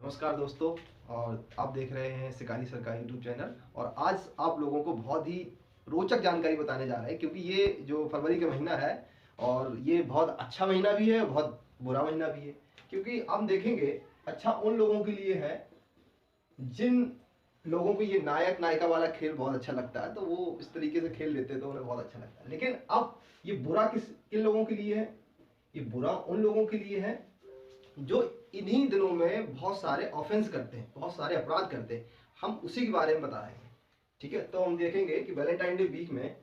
नमस्कार दोस्तों। और आप देख रहे हैं शिकारी सरकार यूट्यूब चैनल। और आज आप लोगों को बहुत ही रोचक जानकारी बताने जा रहे हैं, क्योंकि ये जो फरवरी का महीना है और ये बहुत अच्छा महीना भी है, बहुत बुरा महीना भी है। क्योंकि हम देखेंगे, अच्छा उन लोगों के लिए है जिन लोगों को ये नायक नायिका वाला खेल बहुत अच्छा लगता है, तो वो इस तरीके से खेल लेते हैं तो उन्हें बहुत अच्छा लगता है। लेकिन अब ये बुरा किन लोगों के लिए है? ये बुरा उन लोगों के लिए है जो इन्हीं दिनों में बहुत सारे ऑफेंस करते हैं, बहुत सारे अपराध करते हैं। हम उसी के बारे में बता रहे हैं। ठीक है, तो हम देखेंगे कि वैलेंटाइन डे वीक में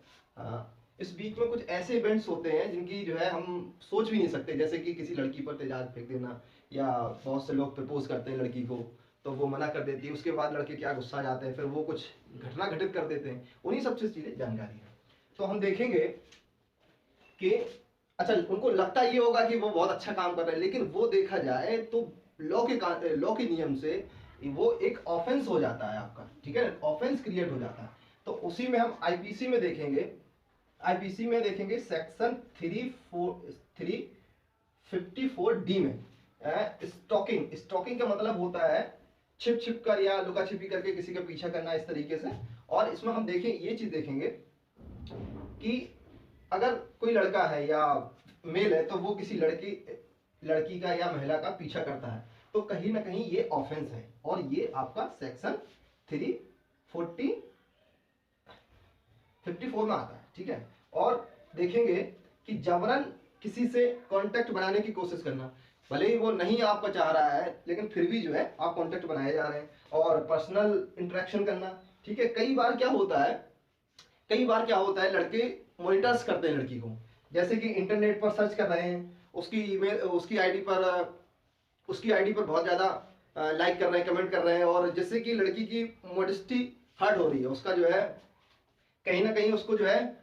इस वीक में कुछ ऐसे इवेंट्स होते हैं जिनकी जो है हम सोच भी नहीं सकते। जैसे कि किसी लड़की पर तेजाब फेंक देना, या बहुत से लोग प्रपोज करते हैं लड़की को तो वो मना कर देती है, उसके बाद लड़के क्या गुस्सा जाते हैं, फिर वो कुछ घटना घटित कर देते हैं। उन्हीं सबसे चीजें जानकारी है। तो हम देखेंगे कि अच्छा, उनको लगता ये होगा कि वो बहुत अच्छा काम कर रहे हैं, लेकिन वो देखा जाए तो लॉ के नियम से वो एक ऑफेंस हो जाता है आपका। ठीक है, ऑफेंस क्रिएट हो जाता है। तो उसी में हम आईपीसी में देखेंगे, सेक्शन 354 डी में स्टॉकिंग। स्टॉकिंग का मतलब होता है छिप छिप कर या लुका छिपी करके किसी का पीछा करना, इस तरीके से। और इसमें हम देखें, ये चीज देखेंगे कि अगर कोई लड़का है या मेल है तो वो किसी लड़की का या महिला का पीछा करता है, तो कहीं ना कहीं ये ऑफेंस है। और ये आपका सेक्शन 354 में आता है। ठीक है, और देखेंगे कि जबरन किसी से कांटेक्ट बनाने की कोशिश करना, भले ही वो नहीं आपका चाह रहा है, लेकिन फिर भी जो है आप कांटेक्ट बनाए जा रहे हैं, और पर्सनल इंटरेक्शन करना। ठीक है, कई बार क्या होता है लड़के मॉनिटर्स करते हैं लड़की को। जैसे कि इंटरनेट पर सर्च कर रहे हैं, उसकी ईमेल, उसकी आईडी पर बहुत ज्यादा लाइक कर रहे हैं, कमेंट कर रहे हैं, और जिससे कि लड़की की मॉडेस्टी हर्ट हो रही है, उसका जो है कहीं ना कहीं उसको जो है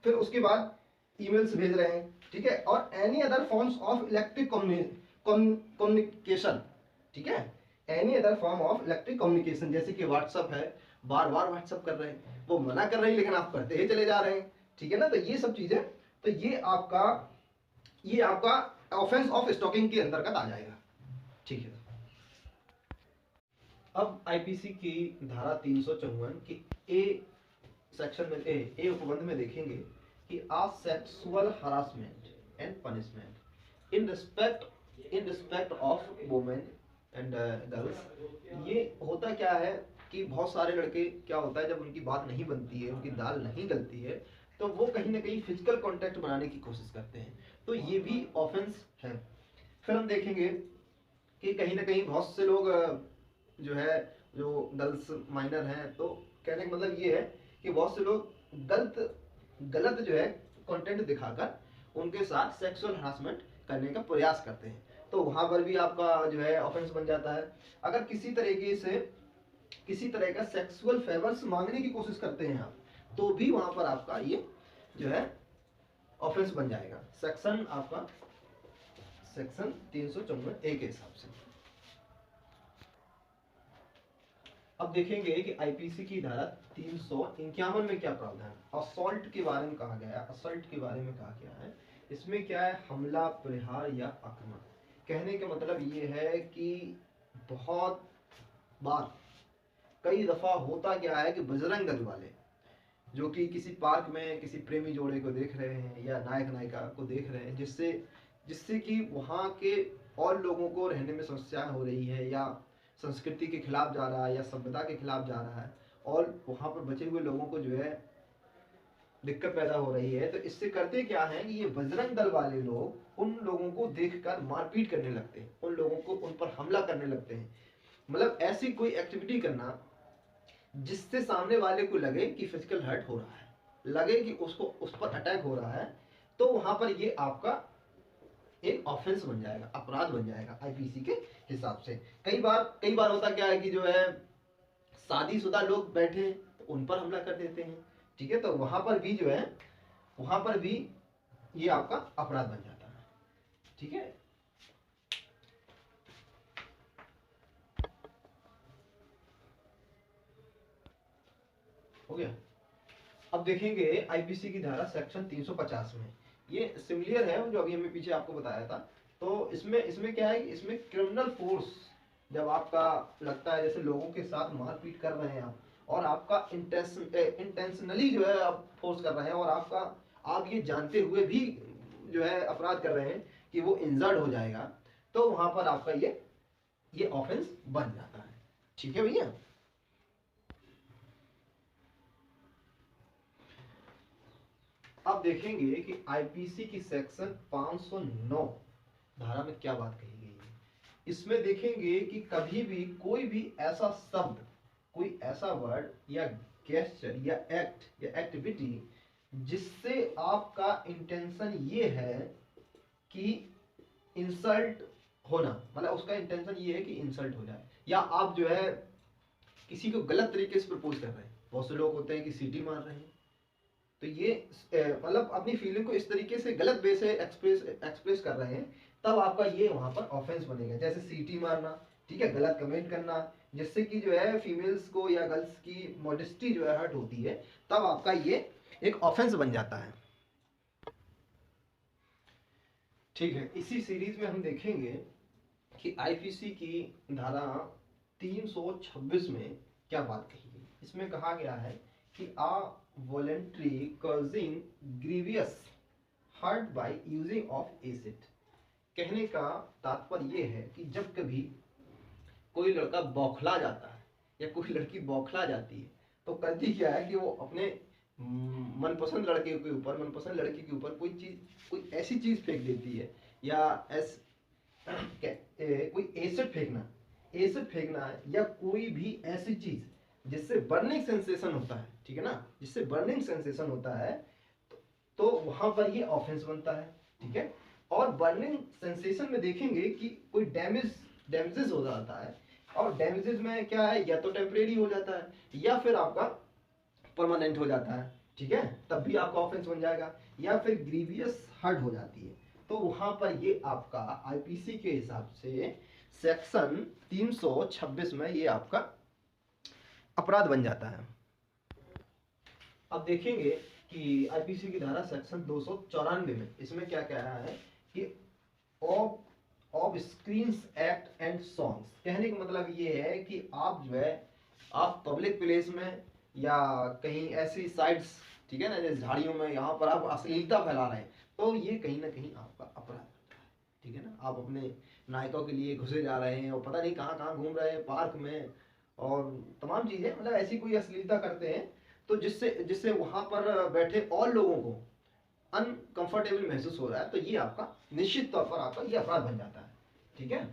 फिर उसके बाद ईमेल्स भेज रहे हैं। ठीक है, और any other forms of electric communication. ठीक है, any other form of electric communication, जैसे कि व्हाट्सअप है, बार बार व्हाट्सअप कर रहे हैं, वो मना कर रहे हैं लेकिन आप करते ही चले जा रहे हैं। ठीक है ना, तो ये सब चीजें, तो ये आपका ऑफेंस ऑफ स्टॉकिंग के अंतर्गत आ जाएगा। ठीक है, अब आईपीसी की धारा 354 की ए सेक्शन में ए उपबंध में देखेंगे कि आज sexual harassment and punishment in respect of women and girls. ये होता क्या है कि बहुत सारे लड़के, क्या होता है जब उनकी बात नहीं बनती है, उनकी दाल नहीं गलती है, तो वो कहीं ना कहीं फिजिकल कांटेक्ट बनाने की कोशिश करते हैं, तो ये भी ऑफेंस है। फिर हम देखेंगे कि कहीं ना कहीं बहुत से लोग जो है, जो गर्ल्स माइनर हैं, तो कहने का मतलब ये है कि बहुत से लोग गलत गलत जो है कंटेंट दिखाकर उनके साथ सेक्सुअल हरासमेंट करने का प्रयास करते हैं, तो वहां पर भी आपका जो है ऑफेंस बन जाता है। अगर किसी तरह का सेक्सुअल फेवर्स मांगने की कोशिश करते हैं आप, तो भी वहां पर आपका ये जो है ऑफेंस बन जाएगा, सेक्शन 354 ए के हिसाब से। अब देखेंगे कि आईपीसी की धारा 351 में क्या प्रावधान, असॉल्ट के बारे में कहा गया है। असॉल्ट के बारे में कहा गया है, इसमें क्या है, हमला, प्रहार या आक्रमण। कहने का मतलब ये है कि बहुत बार, कई दफा होता क्या है कि बजरंग दल वाले जो कि किसी पार्क में किसी प्रेमी जोड़े को देख रहे हैं या नायक नायिका को देख रहे हैं, जिससे जिससे कि वहाँ के और लोगों को रहने में समस्या हो रही है, या संस्कृति के खिलाफ जा रहा है, या सभ्यता के खिलाफ जा रहा है, और वहाँ पर बचे हुए लोगों को जो है दिक्कत पैदा हो रही है, तो इससे करते क्या है कि ये बजरंग दल वाले लोग उन लोगों को देखकर मारपीट करने लगते हैं, उन लोगों को उन पर हमला करने लगते हैं। मतलब ऐसी कोई एक्टिविटी करना जिससे सामने वाले को लगे कि फिजिकल हर्ट हो रहा है, लगे कि उसको उस पर अटैक हो रहा है, तो वहां पर ये आपका एक ऑफेंस बन जाएगा, अपराध बन जाएगा आईपीसी के हिसाब से। कई बार होता क्या है कि जो है शादीशुदा लोग बैठे हैं तो उन पर हमला कर देते हैं। ठीक है, तो वहां पर भी जो है, वहां पर भी ये आपका अपराध बन जाता है। ठीक है, हो गया। अब देखेंगे आईपीसी की धारा सेक्शन 350 में, ये सिमिलर है जो अभी हमें पीछे आपको बताया था। तो इसमें क्या है कि इसमें क्रिमिनल फोर्स जब आपका लगता है जैसे लोगों के साथ मारपीट कर रहे हैं आप, और आपका इंटेंशनली जो है आप फोर्स कर रहे हैं, और आप ये जानते हुए भी जो है अपराध कर रहे हैं कि वो इंजर्ड हो जाएगा, तो वहां पर आपका ये ऑफेंस बन जाता है। ठीक है भैया। अब देखेंगे कि आईपीसी की सेक्शन 509 धारा में क्या बात कही गई है। इसमें देखेंगे कि कभी भी कोई भी ऐसा शब्द, कोई ऐसा वर्ड या गेस्चर या एक्ट या एक्टिविटी जिससे आपका इंटेंशन ये है कि इंसल्ट होना, मतलब उसका इंटेंशन ये है कि इंसल्ट हो जाए, या आप जो है किसी को गलत तरीके से प्रपोज कर रहे हैं। बहुत से लोग होते हैं कि सीटी मार रहे हैं, तो ये मतलब अपनी फीलिंग को इस तरीके से गलत वे से एक्सप्रेस कर रहे हैं, तब आपका ये वहां पर ऑफेंस बनेगा। जैसे सीटी मारना, ठीक है, गलत कमेंट करना, जिससे कि जो है फीमेल्स को या गर्ल्स की मॉडेस्टी जो है हर्ट होती है, तब आपका ये एक ऑफेंस बन जाता है। ठीक है, इसी सीरीज में हम देखेंगे कि आईपीसी की धारा 326 में क्या बात कही गई। इसमें कहा गया है कि आ voluntary causing grievous hurt by using of acid. कहने का तात्पर्य ये है कि जब कभी कोई लड़का बौखला जाता है या कोई लड़की बौखला जाती है, तो करती क्या है कि वो अपने मनपसंद लड़के के ऊपर, मनपसंद लड़की के ऊपर कोई ऐसी चीज फेंक देती है, या कोई एसिड फेंकना है, या कोई भी ऐसी चीज जिससे बर्निंग सेंसेशन होता है, ठीक है ना, जिससे बर्निंग सेंसेशन होता है, तो वहां पर ये ऑफेंस बनता है। ठीक है, और बर्निंग सेंसेशन में देखेंगे कि कोई डैमेजेस हो जाता है, और डैमेजेस में क्या है, या तो टेम्परेरी हो जाता है या फिर आपका परमानेंट हो जाता है। ठीक है, तब भी आपका ऑफेंस बन जाएगा, या फिर ग्रीवियस हर्ट हो जाती है, तो वहां पर ये आपका आईपीसी के हिसाब से सेक्शन 326 में ये आपका अपराध बन जाता है। अब देखेंगे कि आईपीसी की धारा सेक्शन 294 में इसमें क्या कह रहा है कि of screens act and songs. कहने का मतलब ये है कि आप जो है, आप पब्लिक प्लेस में या कहीं ऐसी साइट्स, ठीक है ना, जैसे झाड़ियों में, यहाँ पर आप अश्लीलता फैला रहे हैं, तो ये कहीं ना कहीं आपका अपराध बनता है। ठीक है ना, आप अपने नायकों के लिए घुसे जा रहे हैं और पता नहीं कहाँ कहाँ घूम रहे हैं, पार्क में और तमाम चीजें, मतलब ऐसी कोई अश्लीलता करते हैं, तो जिससे जिससे वहां पर बैठे और लोगों को अनकंफर्टेबल महसूस हो रहा है, तो ये आपका निश्चित तौर पर आपका ये अपराध बन जाता है। ठीक है।